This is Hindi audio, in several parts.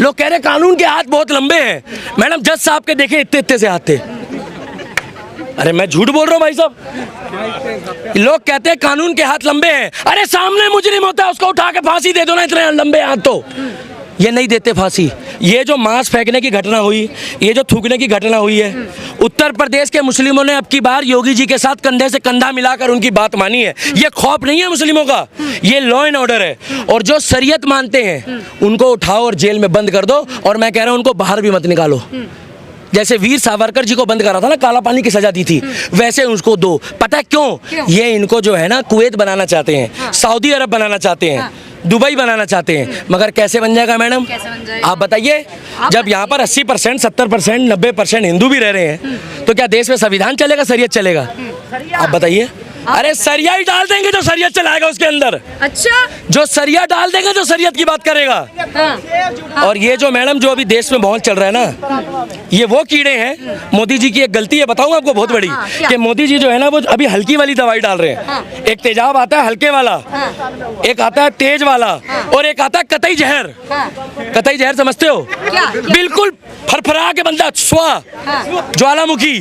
लोग कह रहे कानून के हाथ बहुत लंबे हैं। मैडम जज साहब के देखे इतने इतने से हाथ थे। अरे मैं झूठ बोल रहा हूँ भाई साहब? लोग कहते हैं कानून के हाथ लंबे हैं। अरे सामने मुजरिम होता है उसको उठा के फांसी दे दो ना, इतने लंबे हाथ तो ये नहीं देते फांसी। ये जो मांस फेंकने की घटना हुई, ये जो थूकने की घटना हुई है, उत्तर प्रदेश के मुस्लिमों ने अब की बार योगी जी के साथ कंधे से कंधा मिलाकर उनकी बात मानी है। ये खौफ नहीं है मुस्लिमों का, ये लॉ एंड ऑर्डर है। और जो शरीयत मानते हैं उनको उठाओ और जेल में बंद कर दो। और मैं कह रहा हूँ उनको बाहर भी मत निकालो। जैसे वीर सावरकर जी को बंद करा था ना, काला पानी की सजा दी थी, वैसे उसको दो। पता है क्यों? ये इनको जो है ना कुवैत बनाना चाहते हैं, सऊदी अरब बनाना चाहते हैं, दुबई बनाना चाहते हैं। मगर कैसे बन जाएगा मैडम? आप बताइए। जब यहाँ पर 80%, 70%, 90% हिंदू भी रह रहे हैं तो क्या देश में संविधान चलेगा, शरीयत चलेगा? आप बताइए। अरे सरिया ही डाल देंगे जो शरीयत चलाएगा उसके अंदर। अच्छा, जो सरिया डाल देंगे जो शरीयत की बात करेगा। हाँ। और ये जो मैडम जो अभी देश में माहौल चल रहा है ना, ये वो कीड़े हैं। मोदी जी की एक गलती है, बताऊं आपको बहुत बड़ी, कि मोदी जी जो है ना वो अभी हल्की वाली दवाई डाल रहे हैं। एक तेजाब आता है हल्के वाला, एक आता है तेज वाला, और एक आता है कतई जहर। कतई जहर समझते हो? बिल्कुल फरफरा के बंदा स्वा ज्वालामुखी।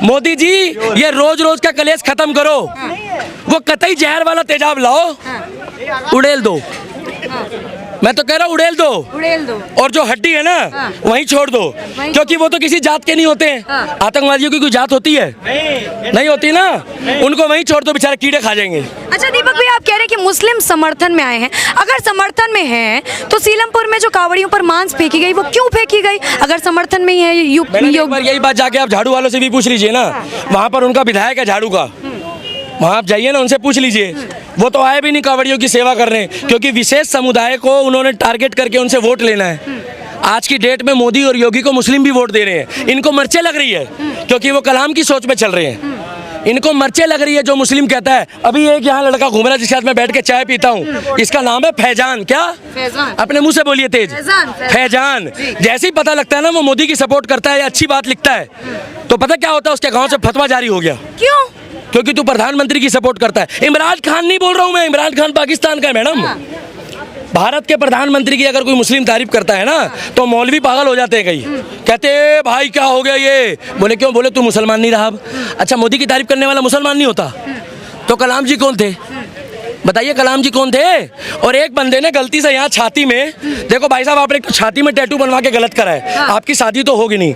मोदी जी ये रोज रोज का कलेश खत्म करो, वो कतई जहर वाला तेजाब लाओ, उड़ेल दो। मैं तो कह रहा हूँ उड़ेल दो। और जो हड्डी है ना वहीं छोड़ दो, क्योंकि वो तो किसी जात के नहीं होते हैं। आतंकवादियों की कोई जात होती है? नहीं होती ना, उनको वहीं छोड़ दो, बेचारे कीड़े खा जाएंगे। अच्छा दीपक भाई, आप कह रहे हैं कि मुस्लिम समर्थन में आए हैं। अगर समर्थन में हैं तो सीलमपुर में जो कांवड़ियों पर मांस फेंकी गई वो क्यों फेंकी गई? अगर समर्थन में ही है यही बात जाके आप झाड़ू वालों से भी पूछ लीजिए ना, वहाँ पर उनका विधायक है झाड़ू का, वहाँ आप जाइए ना, उनसे पूछ लीजिए। वो तो आए भी नहीं कांवड़ियों की सेवा करने, क्योंकि विशेष समुदाय को उन्होंने टारगेट करके उनसे वोट लेना है। आज की डेट में मोदी और योगी को मुस्लिम भी वोट दे रहे हैं। इनको मिर्चें लग रही है क्योंकि वो कलाम की सोच में चल रहे हैं। इनको मिर्चें लग रही है जो मुस्लिम कहता है। अभी एक यहाँ लड़का घूम रहा है जिसके साथ मैं बैठ के चाय पीता हूँ, इसका नाम है फैजान। क्या? फैजान। अपने मुंह से बोलिए तेज। फैजान। जैसे ही पता लगता है ना वो मोदी की सपोर्ट करता है या अच्छी बात लिखता है, तो पता क्या होता है? उसके गाँव से फतवा जारी हो गया। क्यों? क्योंकि तू प्रधानमंत्री की सपोर्ट करता है। इमरान खान नहीं बोल रहा हूं मैं, इमरान खान पाकिस्तान का है मैडम। भारत के प्रधानमंत्री की अगर कोई मुस्लिम तारीफ करता है ना तो मौलवी पागल हो जाते हैं कई, कहते हैं भाई क्या हो गया ये? बोले क्यों? बोले तू मुसलमान नहीं रहा अब। अच्छा, मोदी की तारीफ करने वाला मुसलमान नहीं होता? तो कलाम जी कौन थे? बताइए, कलाम जी कौन थे? और एक बंदे ने गलती से यहाँ छाती में, देखो भाई साहब आपने छाती में टैटू बनवा के गलत करा है। आपकी शादी तो होगी नहीं,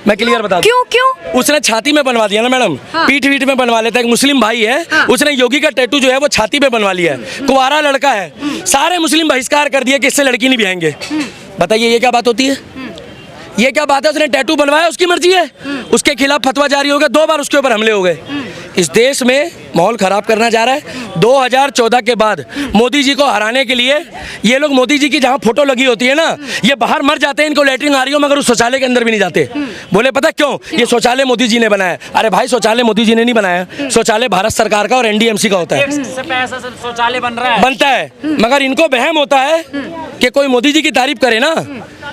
मैं क्लियर बता दूं। क्यों? उसने छाती में बनवा दिया ना मैडम। पीठ वीठ में बनवा लेता है। एक मुस्लिम भाई है, उसने योगी का टैटू जो है वो छाती में बनवा लिया है। कुंवारा लड़का है, सारे मुस्लिम बहिष्कार कर दिया कि इससे लड़की नहीं ब्याहेंगे। बताइए ये क्या बात होती है? ये क्या बात है? उसने टैटू बनवाया, उसकी मर्जी है, उसके खिलाफ फतवा जारी हो गया, 2 बार उसके ऊपर हमले हो गए। इस देश में माहौल खराब करना जा रहा है। 2014 के बाद मोदी जी को हराने के लिए ये लोग, मोदी जी की जहाँ फोटो लगी होती है ना, ये बाहर मर जाते हैं, इनको लैट्रिन आ रही हो मगर उस शौचालय के अंदर भी नहीं जाते। बोले पता क्यों? ये शौचालय मोदी जी ने बनाया। अरे भाई शौचालय मोदी जी ने नहीं बनाया, शौचालय भारत सरकार का और एनडीएमसी का होता है। पैसा से शौचालय बनता है, मगर इनको वहम होता है कि कोई मोदी जी की तारीफ करे ना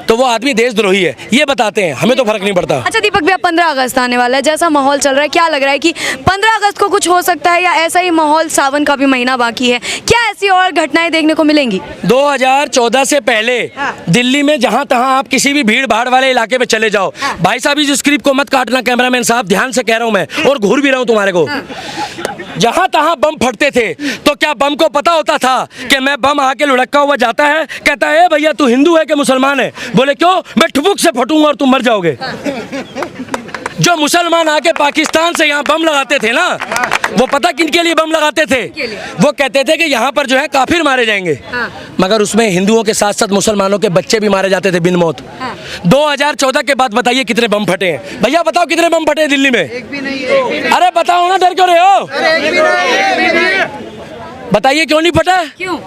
तो वो आदमी देशद्रोही है, ये बताते हैं। हमें तो फर्क नहीं पड़ता। अच्छा दीपक भैया, 15 अगस्त आने वाला है, जैसा माहौल चल रहा है, क्या लग रहा है कि 15 अगस्त को कुछ हो सकता है या ऐसा ही माहौल, सावन का भी महीना बाकी है, क्या ऐसी और घटनाएं देखने को मिलेंगी? 2014 से पहले दिल्ली में जहां तहां आप किसी भी भीड़ भाड़ वाले इलाके में चले जाओ, भाई साहब इस स्क्रिप्ट को मत काटना कैमरामैन साहब, ध्यान से कह रहा हूं मैं और घूर भी रहा हूं तुम्हारे को। जहां तहां बम फटते थे तो क्या बम को पता होता था कि मैं बम आके लुढ़का हुआ जाता है, कहता है भैया तू हिंदू है कि मुसलमान है? बोले क्यों? मैं ठुपुक से फटूंगा और तुम मर जाओगे। जो मुसलमान आके पाकिस्तान से यहाँ बम लगाते थे ना, वो पता किनके लिए बम लगाते थे? वो कहते थे कि यहाँ पर जो है काफिर मारे जाएंगे, मगर उसमें हिंदुओं के साथ साथ मुसलमानों के बच्चे भी मारे जाते थे बिन मौत। 2014 के बाद बताइए कितने बम फटे हैं? भैया बताओ कितने बम फटे हैं दिल्ली में? एक भी नहीं। अरे बताओ ना, डर क्यों रहे हो? बताइए क्यों नहीं फटा? क्यों?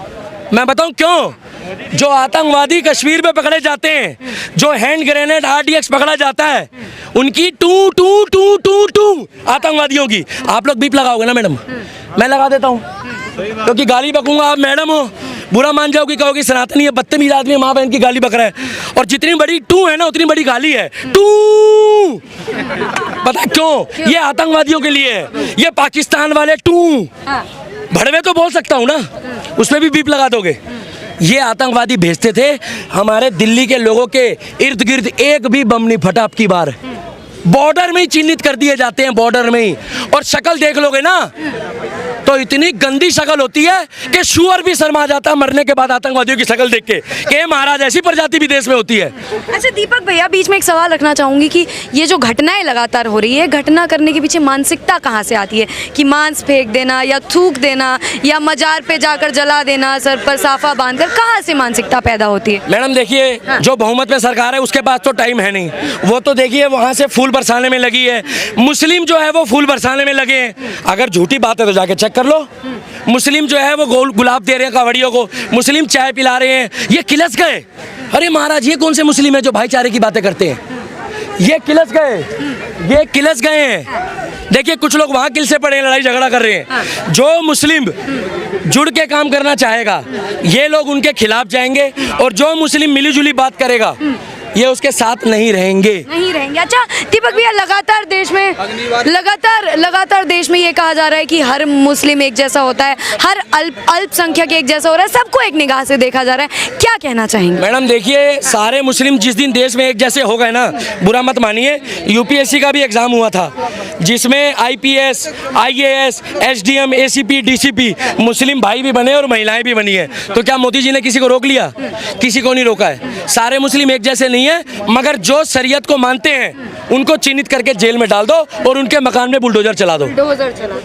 मैं बताऊं क्यों? जो आतंकवादी कश्मीर में पकड़े जाते हैं, जो हैंड ग्रेनेड RDX पकड़ा जाता है, उनकी two two two two two आतंकवादियों की। आप लोग बीप लगाओगे ना मैडम? मैं लगा देता हूँ, क्योंकि गाली बकूंगा, आप मैडम हो, बुरा मान जाओगे, कहोगे सनातनी है, बदतमीज आदमी, माँ बहन की गाली बक रहा है। और जितनी बड़ी टू है ना उतनी बड़ी गाली है, टू। पता क्यों? ये आतंकवादियों के लिए है, ये पाकिस्तान वाले टू। भड़वे तो बोल सकता हूँ ना, उसमें भी बीप लगा दोगे? ये आतंकवादी भेजते थे, हमारे दिल्ली के लोगों के इर्द गिर्द एक भी बम नहीं फटा अब की बार। बॉर्डर में ही चिन्हित कर दिए जाते हैं, बॉर्डर में ही। और शक्ल देख लोगे ना तो इतनी गंदी शक्ल होती है कि शुअर भी शर्मा जाता है मरने के बाद आतंकवादियों की शक्ल देख के महाराज ऐसी प्रजाति भी देश में होती है। अच्छा दीपक भैया, बीच में एक सवाल रखना चाहूँगी कि ये जो घटनाएं लगातार हो रही है, घटना करने के पीछे मानसिकता कहाँ से आती है कि मांस फेंक देना या थूक देना या मजार पे जाकर जला देना, सर पर साफा बांधकर, कहाँ से मानसिकता पैदा होती है? मैडम देखिए, जो बहुमत में सरकार है उसके पास तो टाइम है नहीं, वो तो देखिए वहाँ से फूल बरसाने में लगी है। मुस्लिम जो है वो फूल बरसाने में लगे हैं। अगर झूठी बात है तो जाके चेक कर लो। मुस्लिम जो है वो गुलाब दे रहे हैं कावड़ियों को, मुस्लिम चाय पिला रहे हैं, ये किलस गए। अरे महाराज, ये कौन से मुस्लिम है जो भाईचारे की बातें करते हैं? ये किलस गए, ये किलस गए हैं। देखिए कुछ लोग वहाँ किल से पड़े लड़ाई झगड़ा कर रहे हैं। जो मुस्लिम जुड़ के काम करना चाहेगा ये लोग उनके खिलाफ जाएंगे, और जो मुस्लिम मिली जुली बात करेगा ये उसके साथ नहीं रहेंगे। अच्छा दीपक भैया, लगातार देश में ये कहा जा रहा है कि हर मुस्लिम एक जैसा होता है, हर अल्पसंख्यक एक जैसा हो रहा है, सबको एक निगाह से देखा जा रहा है, क्या कहना चाहेंगे? मैडम देखिए, सारे मुस्लिम जिस दिन देश में एक जैसे हो गए ना, बुरा मत मानिए, यूपीएससी का भी एग्जाम हुआ था जिसमें IPS, IAS, SDM, ACP, DCP Muslim भाई भी बने और महिलाएं भी बनी है। तो क्या मोदी जी ने किसी को रोक लिया? किसी को नहीं रोका है। सारे मुस्लिम एक जैसे नहीं है, मगर जो शरीयत को मानते हैं उनको चिन्हित करके जेल में डाल दो और उनके मकान में बुलडोजर चला दो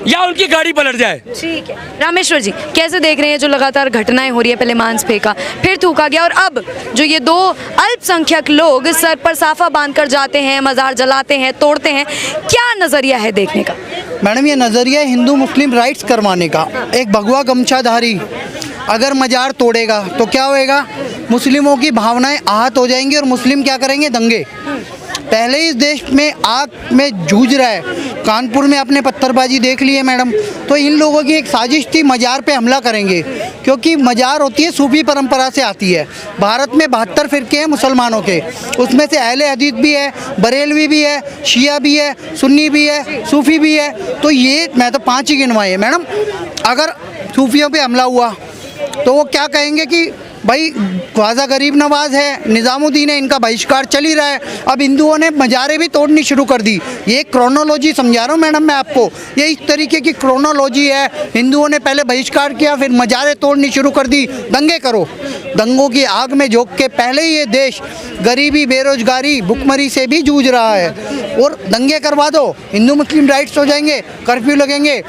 या उनकी गाड़ी पलट जाए। ठीक है रामेश्वर जी, कैसे देख रहे हैं जो लगातार घटनाएं हो रही है? पहले मांस फेंका, फिर थूका गया, और अब जो ये दो अल्पसंख्यक लोग सर पर साफा बांधकर जाते हैं, मजार जलाते हैं, तोड़ते हैं, क्या नजरिया है देखने का? मैडम ये नज़रिया है हिंदू मुस्लिम राइट्स करवाने का। एक भगवा गमछाधारी अगर मजार तोड़ेगा तो क्या होएगा? मुस्लिमों की भावनाएं आहत हो जाएंगी और मुस्लिम क्या करेंगे? दंगे। पहले इस देश में आग में जूझ रहा है, कानपुर में अपने पत्थरबाजी देख लिए मैडम। तो इन लोगों की एक साजिश थी, मजार पे हमला करेंगे, क्योंकि मजार होती है सूफी परंपरा से आती है। भारत में 72 फिरके हैं मुसलमानों के, उसमें से अहले हदीस भी है, बरेलवी भी है, शिया भी है, सुन्नी भी है, सूफी भी है। तो ये मैं तो 5 ही गिनवाए मैडम। अगर सूफियों पे हमला हुआ तो वो क्या कहेंगे कि भाई ख्वाजा गरीब नवाज है, निज़ामुद्दीन है, इनका बहिष्कार चल ही रहा है। अब हिंदुओं ने मजारें भी तोड़नी शुरू कर दी। ये क्रोनोलॉजी समझा रहा हूँ मैडम मैं आपको, ये इस तरीके की क्रोनोलॉजी है। हिंदुओं ने पहले बहिष्कार किया, फिर मजारें तोड़नी शुरू कर दी। दंगे करो, दंगों की आग में झोंक के। पहले ही ये देश गरीबी, बेरोजगारी, भुखमरी से भी जूझ रहा है, और दंगे करवा दो, हिंदू मुस्लिम राइट्स हो जाएंगे, कर्फ्यू लगेंगे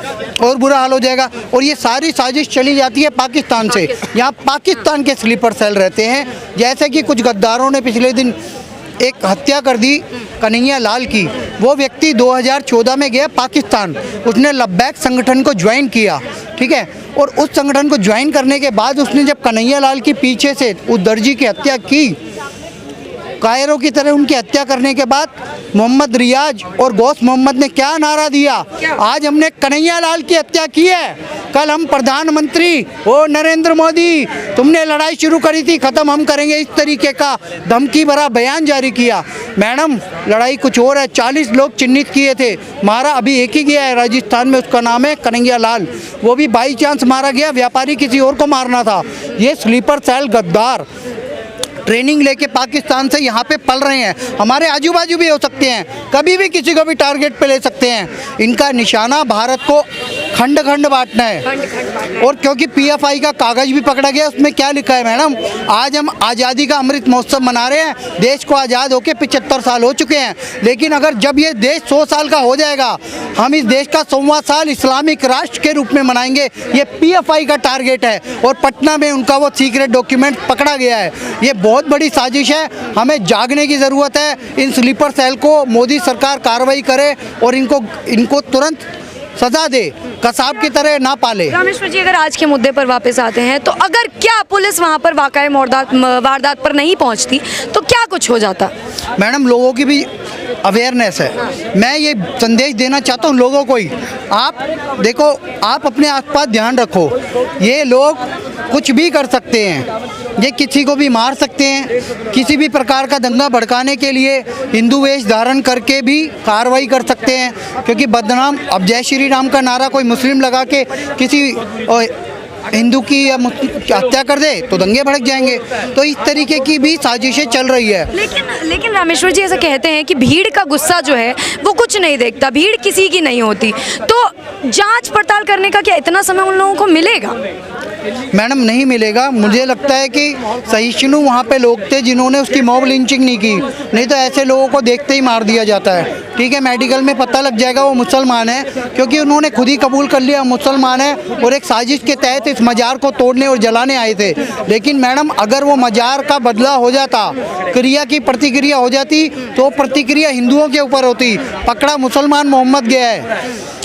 और बुरा हाल हो जाएगा। और ये सारी साजिश चली जाती है पाकिस्तान से। यहाँ पाकिस्तान के स्लीपर सेल रहते हैं। जैसे कि कुछ गद्दारों ने पिछले दिन एक हत्या कर दी कन्हैया लाल की। वो व्यक्ति 2014 में गया पाकिस्तान, उसने लब्बैक संगठन को ज्वाइन किया, ठीक है। और उस संगठन को ज्वाइन करने के बाद उसने जब कन्हैया लाल की पीछे से उस दर्जी की हत्या की, कायरों की तरह उनकी हत्या करने के बाद मोहम्मद रियाज और गौस मोहम्मद ने क्या नारा दिया? आज हमने कन्हैया लाल की हत्या की है, कल हम प्रधानमंत्री ओ नरेंद्र मोदी तुमने लड़ाई शुरू करी थी, ख़त्म हम करेंगे। इस तरीके का धमकी भरा बयान जारी किया। मैडम लड़ाई कुछ और है। 40 लोग चिन्हित किए थे, मारा अभी एक ही गया है राजस्थान में, उसका नाम है कन्हैया लाल। वो भी बाई चांस मारा गया, व्यापारी किसी और को मारना था। ये स्लीपर सेल गद्दार ट्रेनिंग लेके पाकिस्तान से यहाँ पे पल रहे हैं। हमारे आजू बाजू भी हो सकते हैं, कभी भी किसी को भी टारगेट पे ले सकते हैं। इनका निशाना भारत को खंड खंड बांटना है। और क्योंकि पीएफआई का कागज़ भी पकड़ा गया, उसमें क्या लिखा है मैडम? आज हम आज़ादी का अमृत महोत्सव मना रहे हैं, देश को आज़ाद होकर 75 साल हो चुके हैं। लेकिन अगर जब ये देश 100 साल का हो जाएगा, हम इस देश का 100वां साल इस्लामिक राष्ट्र के रूप में मनाएंगे। ये पीएफआई का टारगेट है, और पटना में उनका वो सीक्रेट डॉक्यूमेंट पकड़ा गया है। ये बहुत बड़ी साजिश है, हमें जागने की ज़रूरत है। इन स्लीपर सेल को मोदी सरकार कार्रवाई करे और इनको तुरंत सजा दे, कसाब की तरह ना पाले। रामेश्वर जी, अगर आज के मुद्दे पर वापस आते हैं, तो अगर क्या पुलिस वहाँ पर वाक़ई वारदात पर नहीं पहुँचती तो क्या कुछ हो जाता? मैडम लोगों की भी अवेयरनेस है। मैं ये संदेश देना चाहता हूँ लोगों को ही, आप देखो, आप अपने आसपास ध्यान रखो। ये लोग कुछ भी कर सकते हैं, ये किसी को भी मार सकते हैं। किसी भी प्रकार का दंगा भड़काने के लिए हिंदू वेश धारण करके भी कार्रवाई कर सकते हैं। क्योंकि बदनाम, अब जय श्री राम का नारा कोई मुस्लिम लगा के किसी हिंदू की या मुस्लिम की हत्या कर दे तो दंगे भड़क जाएंगे। तो इस तरीके की भी साजिशें चल रही है। लेकिन रामेश्वर जी ऐसा कहते हैं कि भीड़ का गुस्सा जो है वो कुछ नहीं देखता, भीड़ किसी की नहीं होती, तो जांच पड़ताल करने का क्या इतना समय उन लोगों को मिलेगा? मैडम नहीं मिलेगा। मुझे लगता है कि सहिष्णु वहाँ पे लोग थे जिन्होंने उसकी मॉब लिंचिंग नहीं की, नहीं तो ऐसे लोगों को देखते ही मार दिया जाता है। ठीक है, मेडिकल में पता लग जाएगा वो मुसलमान है, क्योंकि उन्होंने खुद ही कबूल कर लिया मुसलमान है और एक साजिश के तहत इस मजार को तोड़ने और जलाने आए थे। लेकिन मैडम अगर वो मजार का बदला हो जाता, क्रिया की प्रतिक्रिया हो जाती, तो प्रतिक्रिया हिंदुओं के ऊपर होती। पकड़ा मुसलमान मोहम्मद गया है,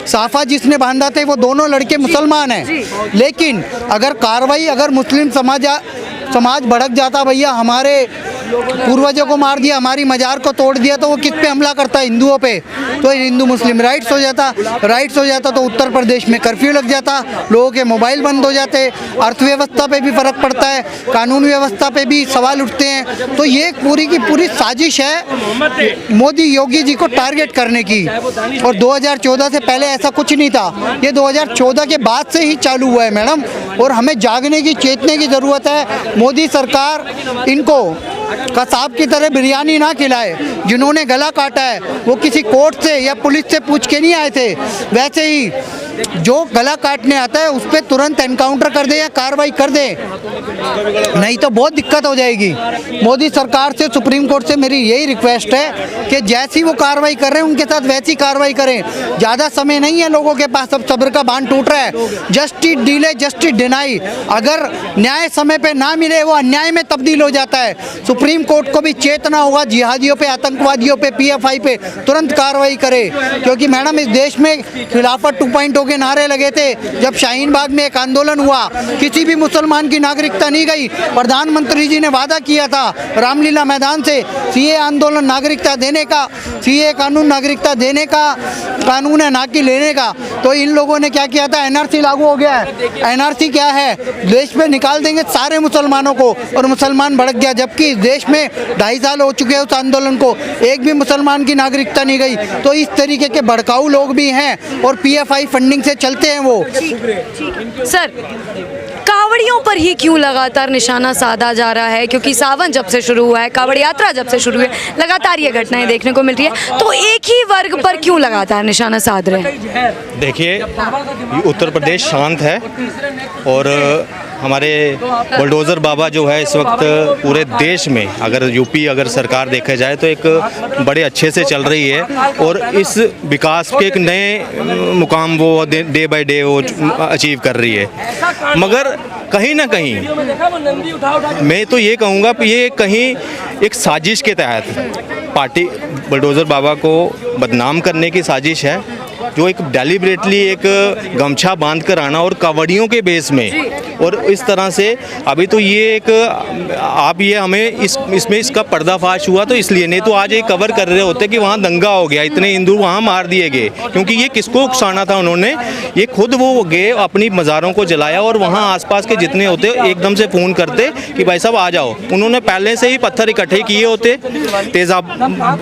साफा जिसने बांधा थे वो दोनों लड़के मुसलमान हैं। लेकिन अगर कार्रवाई अगर मुस्लिम समाज भड़क जाता, भैया हमारे पूर्वजों को मार दिया, हमारी मजार को तोड़ दिया, तो वो किस पे हमला करता? हिंदुओं पे। तो हिंदू मुस्लिम राइट्स हो जाता तो उत्तर प्रदेश में कर्फ्यू लग जाता, लोगों के मोबाइल बंद हो जाते, अर्थव्यवस्था पे भी फर्क पड़ता है, कानून व्यवस्था पे भी सवाल उठते हैं। तो ये पूरी की पूरी साजिश है मोदी योगी जी को टारगेट करने की। और 2014 से पहले ऐसा कुछ नहीं था, ये 2014 के बाद से ही चालू हुआ है मैडम। और हमें जागने की, चेतने की ज़रूरत है। मोदी सरकार इनको कसाब की तरह बिरयानी ना खिलाए। जिन्होंने गला काटा है वो किसी कोर्ट से या पुलिस से पूछ के नहीं आए थे, वैसे ही जो गला काटने आता है उस पर तुरंत एनकाउंटर कर दे या कार्रवाई कर दे, नहीं तो बहुत दिक्कत हो जाएगी। मोदी सरकार से, सुप्रीम कोर्ट से मेरी यही रिक्वेस्ट है कि जैसी वो कार्रवाई कर रहे हैं उनके साथ वैसी कार्रवाई करें। ज़्यादा समय नहीं है लोगों के पास, अब सब्र का बांध टूट रहा है। जस्टिस डिले जस्टिस डिनाई, अगर न्याय समय पे ना मिले वो अन्याय में तब्दील हो जाता है। सुप्रीम कोर्ट को भी चेतना होगा, जिहादियों पे, आतंकवादियों पे, PFI पे तुरंत कार्रवाई करे। क्योंकि मैडम इस देश में खिलाफत 2.0 के नारे लगे थे। जब शाहीन बाग में एक आंदोलन हुआ, किसी भी मुसलमान की नागरिकता नहीं गई। प्रधानमंत्री जी ने वादा किया था रामलीला मैदान से CA आंदोलन नागरिकता देने का, CA कानून नागरिकता देने का कानून है, ना कि लेने का। तो इन लोगों ने क्या किया था? NRC लागू हो गया है। NRC क्या है? देश में निकाल देंगे सारे मुसलमानों को, और मुसलमान भड़क गया। जबकि इस देश में 2.5 साल हो चुके हैं उस आंदोलन को, एक भी मुसलमान की नागरिकता नहीं गई। तो इस तरीके के भड़काऊ लोग भी हैं और PFI फंडिंग से चलते हैं वो। सर, कावड़ियों पर ही क्यों लगातार निशाना साधा जा रहा है? क्योंकि सावन जब से शुरू हुआ है, कावड़ यात्रा जब से शुरू हुई है, लगातार ये घटनाएं देखने को मिल रही है, तो एक ही वर्ग पर क्यों लगातार निशाना साध रहे हैं? देखिए, उत्तर प्रदेश शांत है और हमारे बुलडोज़र बाबा जो है इस वक्त पूरे देश में, अगर यूपी अगर सरकार देखा जाए तो एक बड़े अच्छे से चल रही है और इस विकास के एक नए मुकाम वो डे बाय डे वो अचीव कर रही है। मगर कहीं ना कहीं मैं तो ये कहूँगा कि ये कहीं एक साजिश के तहत पार्टी बुलडोज़र बाबा को बदनाम करने की साजिश है, जो एक डेलिबरेटली एक गमछा बांध कर आना और कावड़ियों के बेस में, और इस तरह से अभी तो ये एक आप ये हमें इसमें इसका पर्दाफाश हुआ तो इसलिए, नहीं तो आज ये कवर कर रहे होते कि वहाँ दंगा हो गया, इतने हिंदू वहाँ मार दिए गए। क्योंकि ये किसको उकसाना था उन्होंने, ये खुद वो गए अपनी मज़ारों को जलाया और वहाँ आसपास के जितने होते एकदम से फ़ोन करते कि भाई साहब आ जाओ। उन्होंने पहले से ही पत्थर इकट्ठे किए होते, तेज़ाब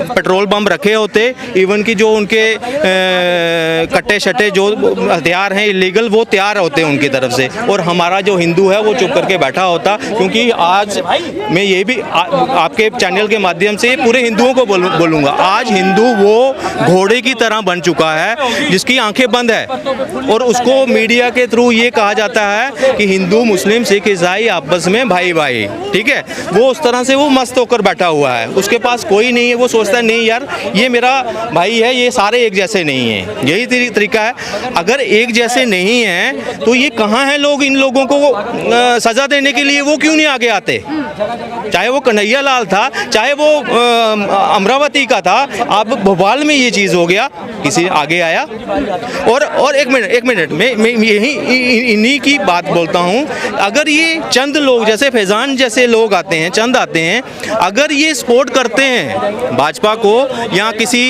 पेट्रोल बम रखे होते, इवन कि जो उनके कट्टे शट्टे जो हथियार हैं इलीगल वो तैयार होते हैं उनकी तरफ से, और हमारा जो हिंदू है वो चुप करके बैठा होता। क्योंकि आज मैं ये भी आपके चैनल के माध्यम से पूरे हिंदुओं को बोलूँगा, आज हिंदू वो घोड़े की तरह बन चुका है जिसकी आंखें बंद है, और उसको मीडिया के थ्रू ये कहा जाता है कि हिंदू मुस्लिम सिख ईसाई आपस में भाई भाई, ठीक है। वो उस तरह से वो मस्त होकर बैठा हुआ है, उसके पास कोई नहीं है, वो सोचता है नहीं यार ये मेरा भाई है, ये सारे एक जैसे नहीं हैं। यही तरीका है, अगर एक जैसे नहीं हैं तो ये कहाँ हैं लोग, इन लोगों को सजा देने के लिए वो क्यों नहीं आगे आते? चाहे वो कन्हैया लाल था, चाहे वो अमरावती का था, अब भोपाल में ये चीज़ हो गया, किसी आगे आया। और एक मिनट मैं यही इन्हीं की बात बोलता हूँ। अगर ये चंद लोग जैसे फैज़ान जैसे लोग आते हैं, चंद आते हैं, अगर ये सपोर्ट करते हैं भाजपा को या किसी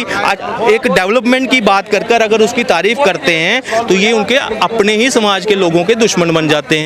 एक डेवलपमेंट की बात कर अगर उसकी तारीफ करते हैं तो ये उनके अपने ही समाज के लोगों के दुश्मन बन जाते हैं।